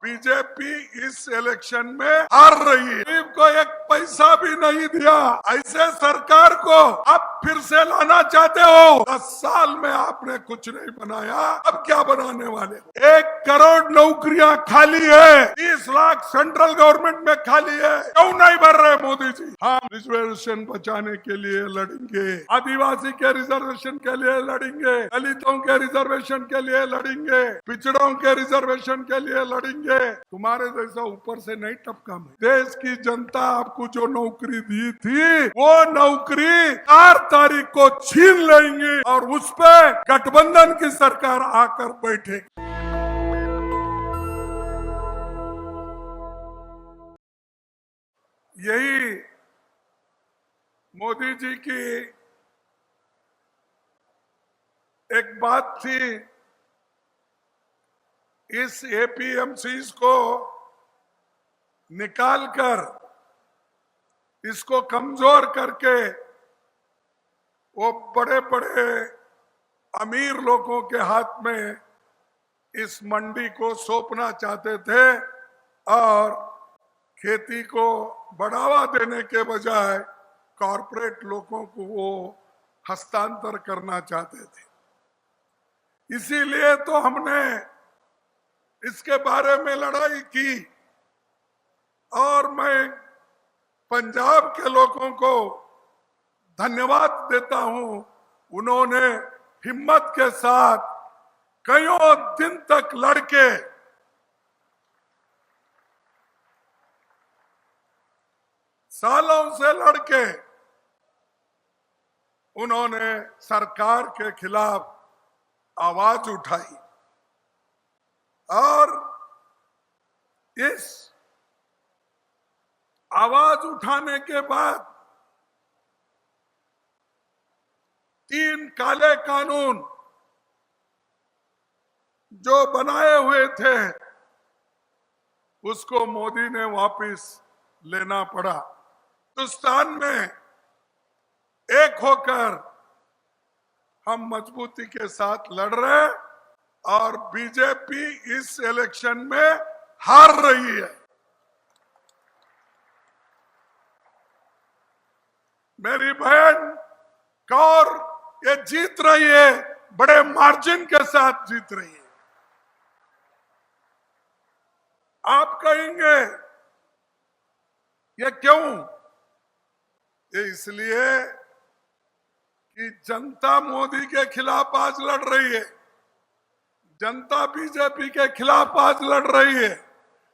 BJP इस election में हार रही है। गरीब को एक पैसा भी नहीं दिया। ऐसे सरकार को आप फिर से लाना चाहते हो। 10 साल में आपने कुछ नहीं बनाया, अब क्या बनाने वाले हो? 1 करोड़ नौकरियां खाली है, 30 लाख सेंट्रल गवर्नमेंट में खाली है, क्यों नहीं भर रहे मोदी जी? हम रिजर्वेशन बचाने के लिए लड़ेंगे, आदिवासी के रिजर्वेशन के लिए लड़ेंगे, दलितों के रिजर्वेशन के लिए लड़ेंगे, पिछड़ों के रिजर्वेशन के लिए लड़ेंगे। तुम्हारे जैसा ऊपर से नहीं टपका मैं। देश की जनता आपको जो नौकरी दी थी, वो नौकरी 4 तारीख को छीन लेंगे और उस पे गठबंधन की सरकार आकर बैठेगी। यही मोदी जी की एक बात थी, इस एपीएमसीज को निकालकर इसको कमजोर करके वो बड़े बड़े अमीर लोगों के हाथ में इस मंडी को सौंपना चाहते थे और खेती को बढ़ावा देने के बजाय कॉरपोरेट लोगों को वो हस्तांतर करना चाहते थे। इसीलिए तो हमने इसके बारे में लड़ाई की और मैं पंजाब के लोगों को धन्यवाद देता हूं। उन्होंने हिम्मत के साथ कईयों दिन तक लड़के सालों से लड़के उन्होंने सरकार के खिलाफ आवाज उठाई और इस आवाज उठाने के बाद 3 काले कानून जो बनाए हुए थे उसको मोदी ने वापस लेना पड़ा। हिंदुस्तान में एक होकर हम मजबूती के साथ लड़ रहे हैं और बीजेपी इस इलेक्शन में हार रही है। मेरी बहन कौर ये जीत रही है, बड़े मार्जिन के साथ जीत रही है। आप कहेंगे ये क्यों? ये इसलिए कि जनता मोदी के खिलाफ आज लड़ रही है, जनता बीजेपी के खिलाफ आज लड़ रही है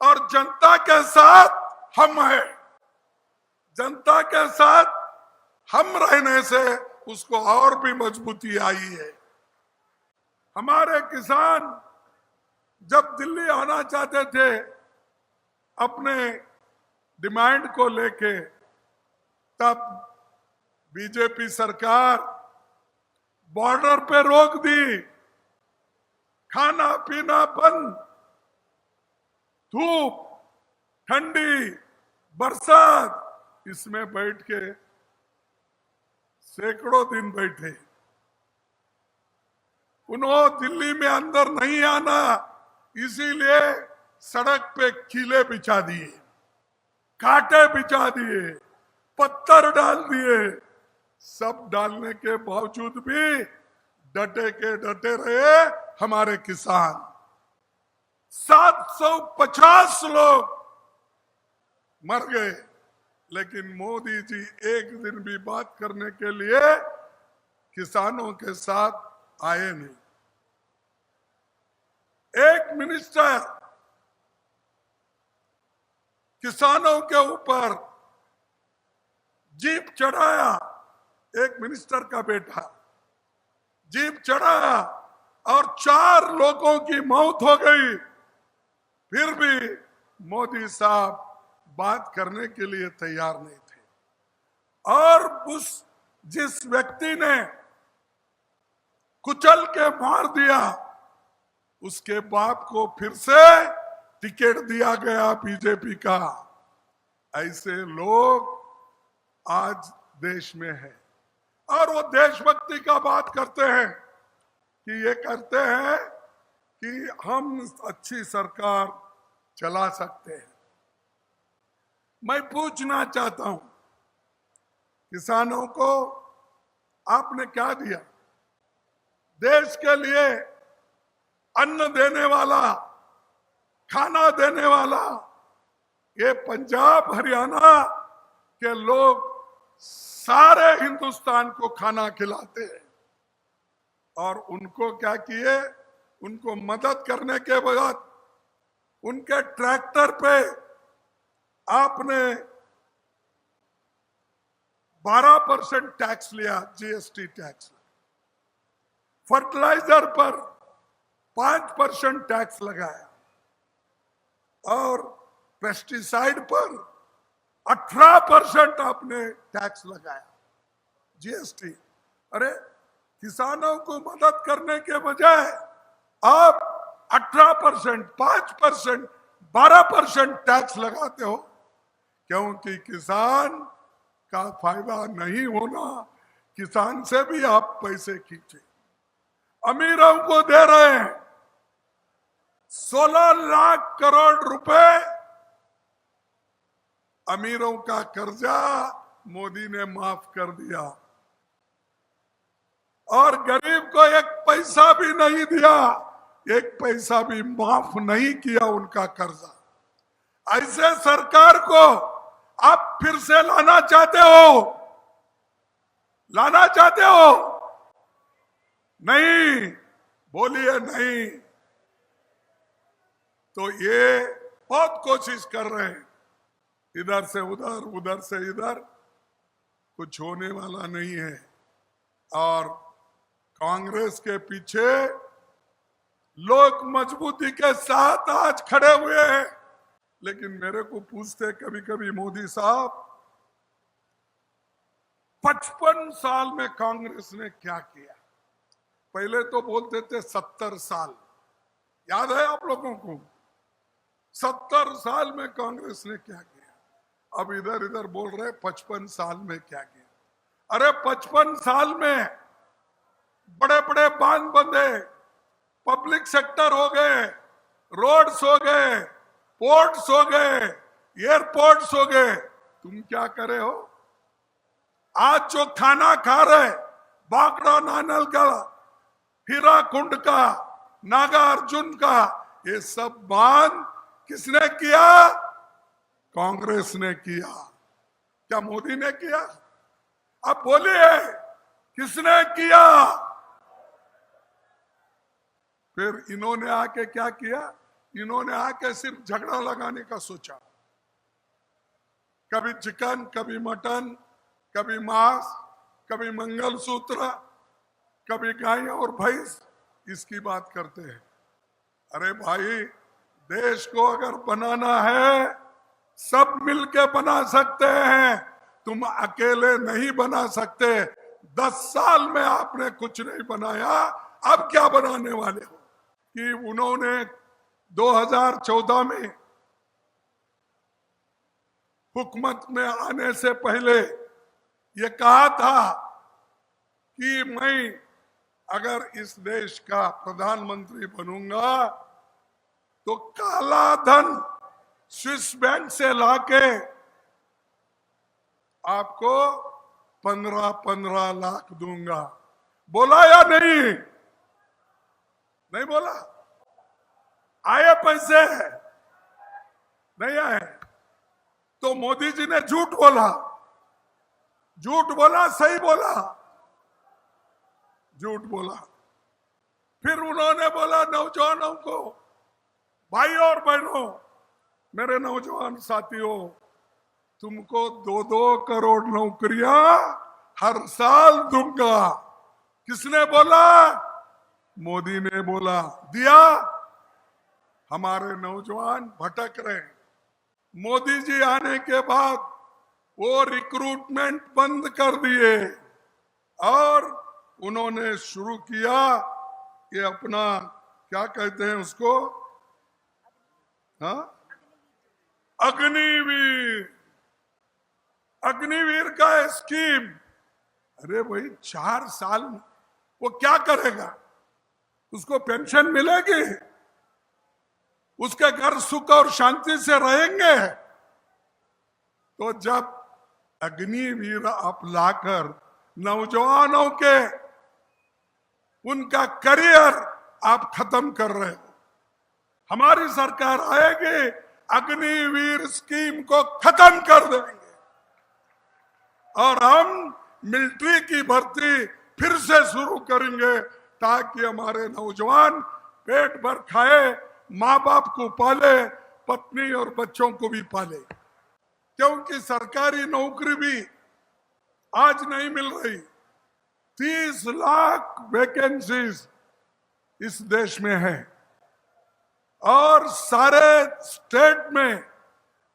और जनता के साथ हम हैं। जनता के साथ हम रहने से उसको और भी मजबूती आई है। हमारे किसान जब दिल्ली आना चाहते थे अपने डिमांड को लेके, तब बीजेपी सरकार बॉर्डर पे रोक दी, खाना पीना बंद, धूप, ठंडी, बरसात, इसमें बैठ के सैकड़ों दिन बैठे। उन्होंने दिल्ली में अंदर नहीं आना, इसीलिए सड़क पे कीले बिछा दिए, कांटे बिछा दिए, पत्थर डाल दिए। सब डालने के बावजूद भी डटे के डटे रहे हमारे किसान। 750 लोग मर गए, लेकिन मोदी जी एक दिन भी बात करने के लिए किसानों के साथ आए नहीं। एक मिनिस्टर किसानों के ऊपर जीप चढ़ाया, एक मिनिस्टर का बेटा जीप चढ़ाया और 4 लोगों की मौत हो गई। फिर भी मोदी साहब बात करने के लिए तैयार नहीं थे और उस जिस व्यक्ति ने कुचल के मार दिया उसके बाप को फिर से टिकट दिया गया बीजेपी का। ऐसे लोग आज देश में हैं और वो देशभक्ति का बात करते हैं कि ये करते हैं कि हम अच्छी सरकार चला सकते हैं। मैं पूछना चाहता हूं, किसानों को आपने क्या दिया? देश के लिए अन्न देने वाला, खाना देने वाला ये पंजाब हरियाणा के लोग सारे हिंदुस्तान को खाना खिलाते हैं। और उनको क्या किए? उनको मदद करने के बाद उनके ट्रैक्टर पे आपने 12% टैक्स लिया, जीएसटी टैक्स। फर्टिलाइजर पर 5% टैक्स लगाया और पेस्टिसाइड पर 18% आपने टैक्स लगाया, जीएसटी। अरे किसानों को मदद करने के बजाय आप 18%, 5%, 12% टैक्स लगाते हो, क्योंकि किसान का फायदा नहीं होना, किसान से भी आप पैसे खींचे। अमीरों को दे रहे हैं 16 लाख करोड़ रुपए। अमीरों का कर्जा मोदी ने माफ कर दिया और गरीब को एक पैसा भी नहीं दिया, एक पैसा भी माफ नहीं किया उनका कर्जा। ऐसे सरकार को आप फिर से लाना चाहते हो? लाना चाहते हो? नहीं, बोलिए नहीं। तो ये बहुत कोशिश कर रहे हैं, इधर से उधर, उधर से इधर, कुछ होने वाला नहीं है। और कांग्रेस के पीछे लोग मजबूती के साथ आज खड़े हुए हैं। लेकिन मेरे को पूछते कभी कभी, मोदी साहब 55 साल में कांग्रेस ने क्या किया? पहले तो बोलते थे 70 साल, याद है आप लोगों को? 70 साल में कांग्रेस ने क्या किया? अब इधर इधर बोल रहे 55 साल में क्या किया। अरे 55 साल में बड़े बड़े बांध बंधे, पब्लिक सेक्टर हो गए, रोड्स हो गए, पोर्ट्स हो गए, एयरपोर्ट्स हो गए। तुम क्या करे हो? आज जो खाना खा रहे, बागड़ा नानल का, हीरा कुंड का, नागार्जुन का, ये सब बांध किसने किया? कांग्रेस ने किया। क्या मोदी ने किया? अब बोलिए, किसने किया? फिर इन्होंने आके क्या किया? इन्होंने आके सिर्फ झगड़ा लगाने का सोचा। कभी चिकन, कभी मटन, कभी मांस, कभी मंगलसूत्र, कभी गाय और भैंस, इसकी बात करते हैं। अरे भाई, देश को अगर बनाना है सब मिलके बना सकते हैं, तुम अकेले नहीं बना सकते। 10 साल में आपने कुछ नहीं बनाया, अब क्या बनाने वाले हो? कि उन्होंने 2014 में हुकूमत में आने से पहले ये कहा था कि मैं अगर इस देश का प्रधानमंत्री बनूंगा तो काला धन स्विस बैंक से लाके आपको 15-15 लाख दूंगा। बोला या नहीं? नहीं बोला? आए पैसे? नहीं आए। तो मोदी जी ने झूठ बोला, झूठ बोला, सही बोला? झूठ बोला। फिर उन्होंने बोला नौजवानों को, भाई और बहनों, मेरे नौजवान साथियों, तुमको 2-2 करोड़ नौकरियां हर साल दूंगा। किसने बोला? मोदी ने बोला। दिया? हमारे नौजवान भटक रहे। मोदी जी आने के बाद वो रिक्रूटमेंट बंद कर दिए और उन्होंने शुरू किया ये अपना, क्या कहते हैं उसको, हाँ, अग्निवीर। अग्निवीर का स्कीम। अरे भाई, 4 साल में वो क्या करेगा? उसको पेंशन मिलेगी? उसके घर सुख और शांति से रहेंगे। तो जब अग्निवीर आप लाकर नौजवानों के उनका करियर आप खत्म कर रहे हो, हमारी सरकार आएगी, अग्निवीर स्कीम को खत्म कर देंगे और हम मिलिट्री की भर्ती फिर से शुरू करेंगे ताकि हमारे नौजवान पेट भर खाए, माँ बाप को पाले, पत्नी और बच्चों को भी पाले। क्योंकि सरकारी नौकरी भी आज नहीं मिल रही। 30 लाख वैकेंसीज इस देश में है और सारे स्टेट में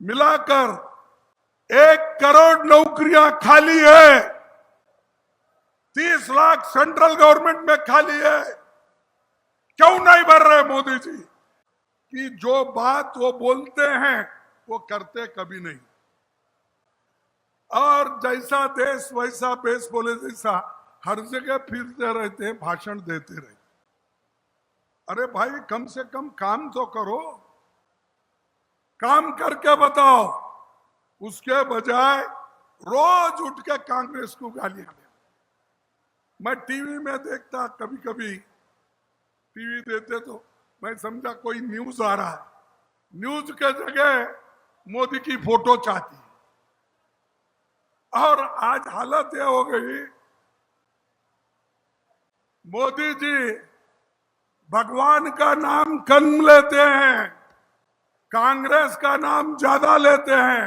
मिलाकर 1 करोड़ नौकरियां खाली है। 30 लाख सेंट्रल गवर्नमेंट में खाली है। क्यों नहीं भर रहे मोदी जी? कि जो बात वो बोलते हैं वो करते कभी नहीं, और जैसा देश वैसा बेस बोले जैसा हर जगह फिरते रहते हैं, भाषण देते रहते। अरे भाई, कम से कम काम तो करो, काम करके बताओ। उसके बजाय रोज उठ के कांग्रेस को गालियां दे। मैं टीवी में देखता, कभी कभी टीवी देते तो मैं समझा कोई न्यूज आ रहा है, न्यूज के जगह मोदी की फोटो चाहती। और आज हालत यह हो गई, मोदी जी भगवान का नाम कम लेते हैं, कांग्रेस का नाम ज्यादा लेते हैं,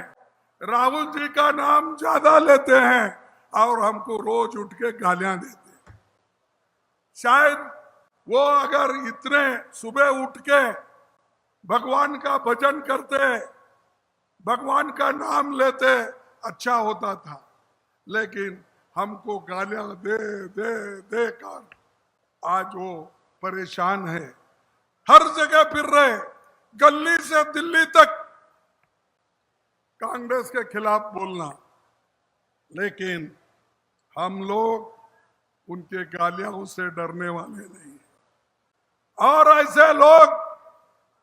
राहुल जी का नाम ज्यादा लेते हैं और हमको रोज उठ के गालियां देते हैं। शायद वो अगर इतने सुबह उठ के भगवान का भजन करते, भगवान का नाम लेते, अच्छा होता था। लेकिन हमको गालियां दे दे दे कर आज वो परेशान है। हर जगह फिर रहे, गली से दिल्ली तक कांग्रेस के खिलाफ बोलना। लेकिन हम लोग उनके गालियों से डरने वाले नहीं। और ऐसे लोग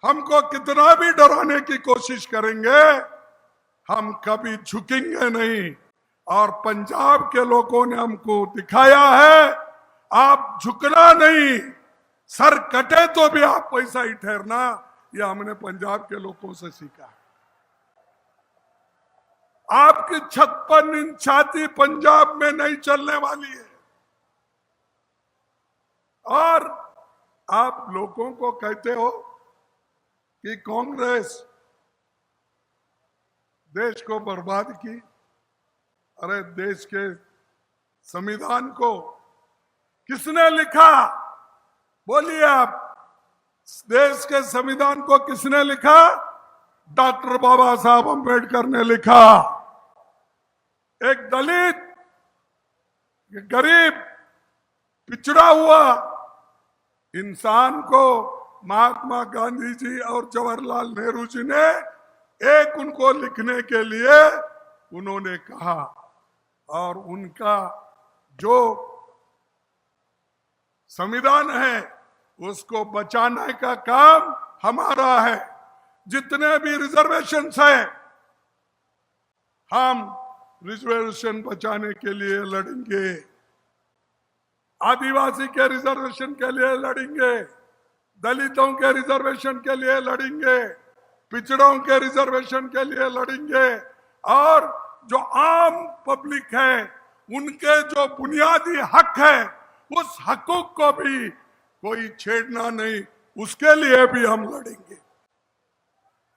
हमको कितना भी डराने की कोशिश करेंगे, हम कभी झुकेंगे नहीं। और पंजाब के लोगों ने हमको दिखाया है, आप झुकना नहीं, सर कटे तो भी आप वैसा ही ठहरना। ये हमने पंजाब के लोगों से सीखा। आपकी 56 इंच छाती पंजाब में नहीं चलने वाली है। और आप लोगों को कहते हो कि कांग्रेस देश को बर्बाद की। अरे, देश के संविधान को किसने लिखा? बोलिए आप, देश के संविधान को किसने लिखा? डॉक्टर बाबा साहब अम्बेडकर ने लिखा। एक दलित, गरीब, पिछड़ा हुआ इंसान को महात्मा गांधी जी और जवाहरलाल नेहरू जी ने एक उनको लिखने के लिए उन्होंने कहा, और उनका जो संविधान है उसको बचाने का काम हमारा है। जितने भी रिजर्वेशंस है, हम रिजर्वेशन बचाने के लिए लड़ेंगे। आदिवासी के रिजर्वेशन के लिए लड़ेंगे, दलितों के रिजर्वेशन के लिए लड़ेंगे, पिछड़ों के रिजर्वेशन के लिए लड़ेंगे। और जो आम पब्लिक है, उनके जो बुनियादी हक है, उस हकूक को भी कोई छेड़ना नहीं, उसके लिए भी हम लड़ेंगे।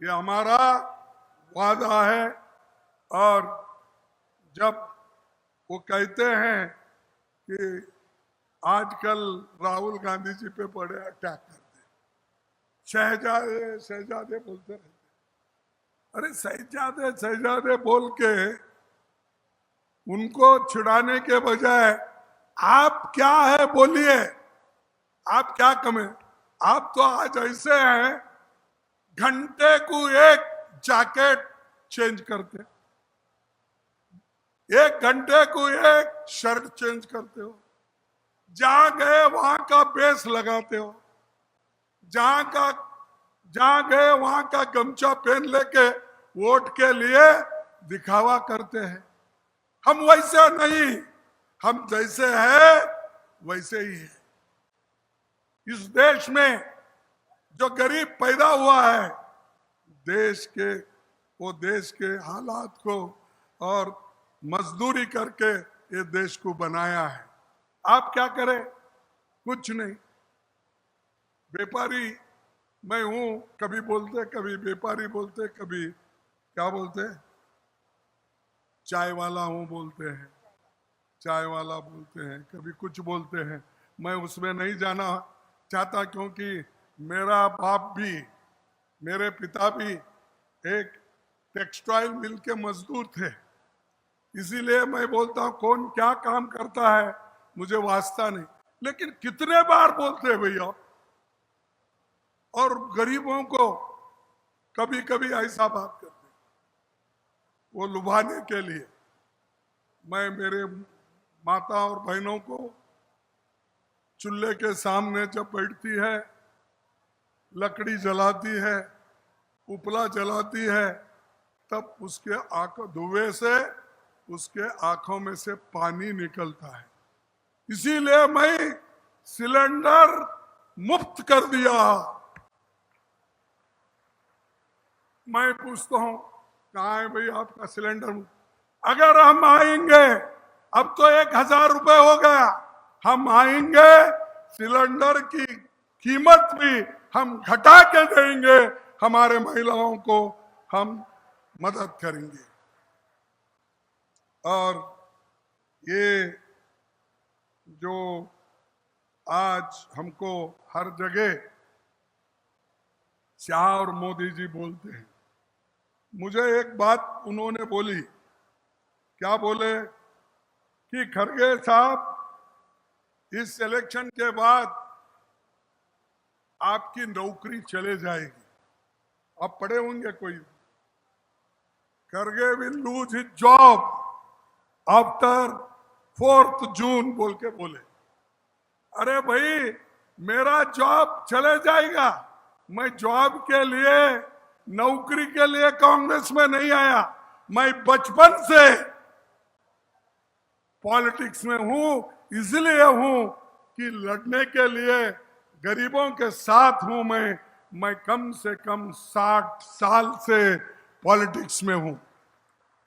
ये हमारा वादा है। और जब वो कहते हैं कि आजकल राहुल गांधी जी पे बड़े अटैक करते, शहजादे शहजादे बोलते रहते। अरे, शहजादे शहजादे बोल के उनको छिड़ाने के बजाय आप क्या है बोलिए, आप क्या कमे? आप तो आज ऐसे हैं, घंटे को एक जैकेट चेंज करते, 1 घंटे को एक शर्ट चेंज करते हो, जहां गए वहां का बेस लगाते हो, जहां का जहां गए वहां का गमछा पहन लेके वोट के लिए दिखावा करते हैं। हम वैसे नहीं, हम जैसे हैं वैसे ही है। इस देश में जो गरीब पैदा हुआ है, देश के हालात को और मजदूरी करके ये देश को बनाया है। आप क्या करें? कुछ नहीं। व्यापारी मैं हूं, कभी बोलते, कभी व्यापारी बोलते, कभी क्या बोलते, चाय वाला हूं बोलते हैं, चाय वाला बोलते हैं, कभी कुछ बोलते हैं। मैं उसमें नहीं जाना चाहता, क्योंकि मेरा बाप भी, मेरे पिता भी एक टेक्सटाइल मिल के मजदूर थे। इसीलिए मैं बोलता हूं, कौन क्या काम करता है मुझे वास्ता नहीं, लेकिन कितने बार बोलते हैं भैया। और गरीबों को कभी कभी ऐसा बात करते, वो लुभाने के लिए। मैं मेरे माता और बहनों को चूल्हे के सामने जब बैठती है, लकड़ी जलाती है, उपला जलाती है, तब उसके धुएं से उसके आंखों में से पानी निकलता है। इसीलिए मैं सिलेंडर मुफ्त कर दिया। मैं पूछता हूं, कहाँ है भाई आपका सिलेंडर? अगर हम आएंगे, अब तो 1000 रुपए हो गया, हम आएंगे, सिलेंडर की कीमत भी हम घटा के देंगे, हमारे महिलाओं को हम मदद करेंगे। और ये जो आज हमको हर जगह शाह और मोदी जी बोलते हैं, मुझे एक बात उन्होंने बोली, क्या बोले कि खरगे साहब, इस इलेक्शन के बाद आपकी नौकरी चले जाएगी। आप पढ़े होंगे कोई, Kharge will lose his job after 4th जून बोल के बोले। अरे भाई, मेरा जॉब चले जाएगा। मैं जॉब के लिए, नौकरी के लिए कांग्रेस में नहीं आया। मैं बचपन से पॉलिटिक्स में हूं, इसलिए हूं कि लड़ने के लिए गरीबों के साथ हूं। मैं कम से कम 60 साल से पॉलिटिक्स में हूं।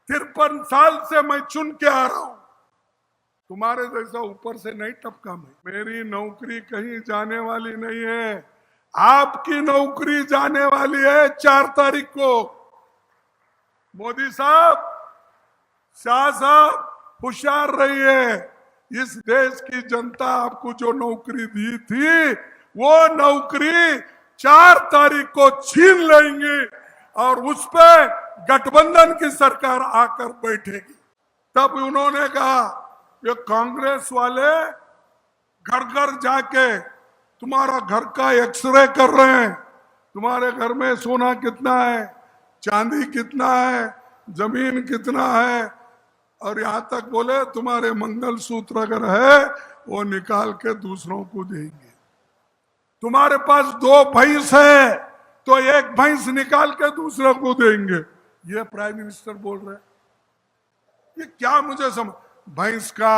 53 साल से मैं चुन के आ रहा हूं। तुम्हारे जैसा ऊपर से नहीं टपका मैं। मेरी नौकरी कहीं जाने वाली नहीं है। आपकी नौकरी जाने वाली है 4 तारीख को। मोदी साहब, शाह साहब, होशियार रहिए। इस देश की जनता आपको जो नौकरी दी थी, वो नौकरी 4 तारीख को छीन लेंगे और उस पर गठबंधन की सरकार आकर बैठेगी। तब उन्होंने कहा, ये कांग्रेस वाले घर घर जाके तुम्हारा घर का एक्सरे कर रहे हैं, तुम्हारे घर में सोना कितना है, चांदी कितना है, जमीन कितना है, और यहां तक बोले तुम्हारे मंगलसूत्र अगर है वो निकाल के दूसरों को देंगे। तुम्हारे पास 2 भैंस है तो 1 भैंस निकाल के दूसरों को देंगे। ये प्राइम मिनिस्टर बोल रहे हैं। ये क्या मुझे समझ, भैंस का,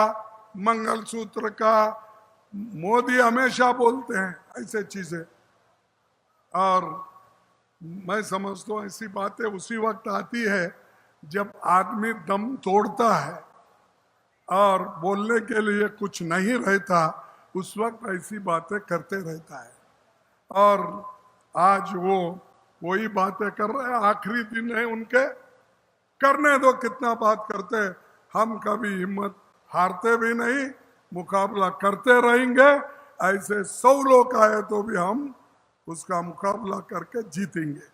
मंगलसूत्र का, मोदी हमेशा बोलते हैं ऐसे चीजें। और मैं समझता हूं ऐसी बातें उसी वक्त आती है जब आदमी दम तोड़ता है और बोलने के लिए कुछ नहीं रहता, उस वक्त ऐसी बातें करते रहता है। और आज वो वही बातें कर रहे हैं। आखिरी दिन है उनके, करने दो, कितना बात करते हैं। हम कभी हिम्मत हारते भी नहीं, मुकाबला करते रहेंगे। ऐसे 100 लोग आए तो भी हम उसका मुकाबला करके जीतेंगे।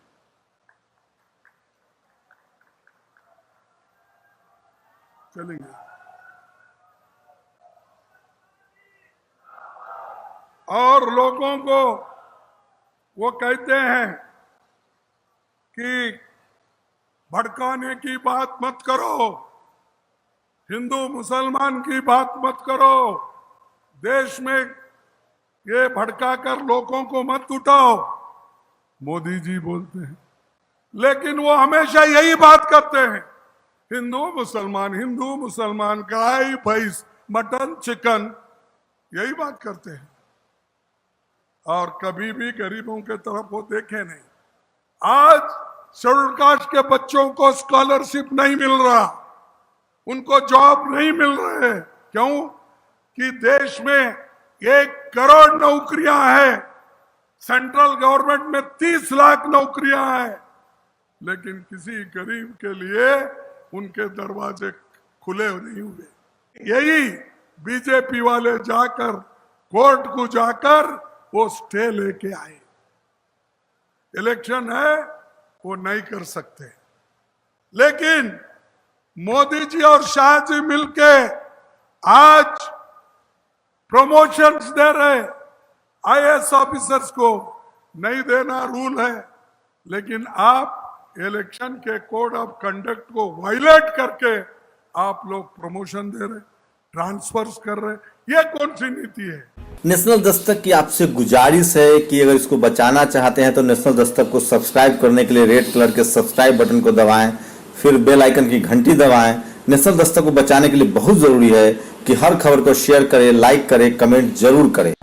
चलेंगे। और लोगों को वो कहते हैं कि भड़काने की बात मत करो, हिंदू मुसलमान की बात मत करो, देश में ये भड़काकर लोगों को मत उठाओ। मोदी जी बोलते हैं, लेकिन वो हमेशा यही बात करते हैं, हिंदू मुसलमान, गाय भैंस, मटन चिकन, यही बात करते हैं और कभी भी गरीबों के तरफ वो देखे नहीं। आज शेड्यूल कास्ट के बच्चों को स्कॉलरशिप नहीं मिल रहा, उनको जॉब नहीं मिल रहे। क्यों? कि देश में 1 करोड़ नौकरियां हैं, सेंट्रल गवर्नमेंट में 30 लाख नौकरियां हैं, लेकिन किसी गरीब के लिए उनके दरवाजे खुले नहीं हुए। यही बीजेपी वाले जाकर कोर्ट को जाकर वो स्टे लेके आए। इलेक्शन है, वो नहीं कर सकते, लेकिन मोदी जी और शाह जी मिलके आज प्रमोशंस दे रहे। आईएएस ऑफिसर्स को नहीं देना रूल है, लेकिन आप इलेक्शन के कोड ऑफ कंडक्ट को वायलेट करके आप लोग प्रमोशन दे रहे, ट्रांसफर्स कर रहे। ये कौन सी नीति है? नेशनल दस्तक की आपसे गुजारिश है कि अगर इसको बचाना चाहते हैं तो नेशनल दस्तक को सब्सक्राइब करने के लिए रेड कलर के सब्सक्राइब बटन को दबाएं, फिर बेल आइकन की घंटी दबाएं। नेशनल दस्तक को बचाने के लिए बहुत जरूरी है कि हर खबर को शेयर करें, लाइक करें, कमेंट जरूर करें।